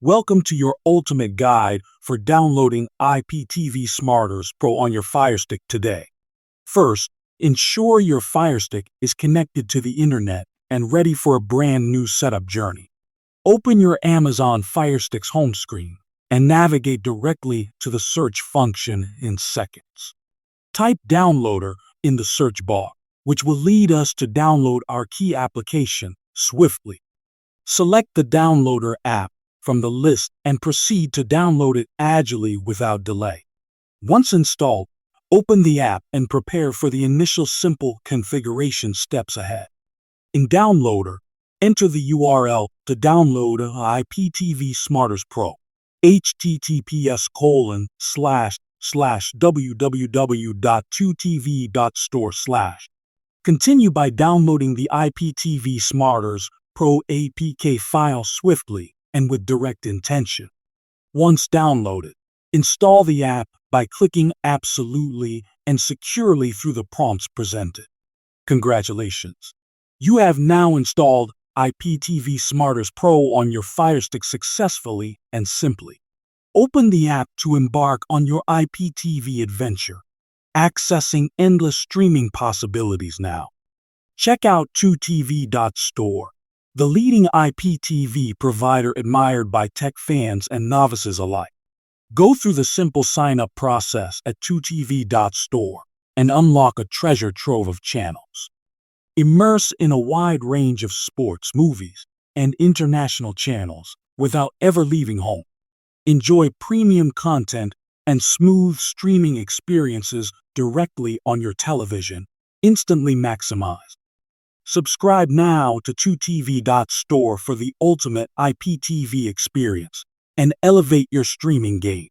Welcome to your ultimate guide for downloading IPTV Smarters Pro on your Firestick today. First, ensure your Firestick is connected to the internet and ready for a brand new setup journey. Open your Amazon Firestick's home screen and navigate directly to the search function in seconds. Type Downloader in the search bar, which will lead us to download our key application swiftly. Select the Downloader app from the list and proceed to download it agilely without delay. Once installed, open the app and prepare for the initial simple configuration steps ahead. In Downloader, enter the URL to download IPTV Smarters Pro, https://www.2tv.store/. Continue by downloading the IPTV Smarters Pro APK file swiftly and with direct intention. Once downloaded, install the app by clicking absolutely and securely through the prompts presented. Congratulations! You have now installed IPTV Smarters Pro on your Firestick successfully and simply. Open the app to embark on your IPTV adventure, accessing endless streaming possibilities now. Check out 2tv.store, the leading IPTV provider admired by tech fans and novices alike. Go through the simple sign-up process at 2tv.store and unlock a treasure trove of channels. Immerse in a wide range of sports, movies, and international channels without ever leaving home. Enjoy premium content and smooth streaming experiences directly on your television, instantly maximized. Subscribe now to 2tv.store for the ultimate IPTV experience and elevate your streaming game.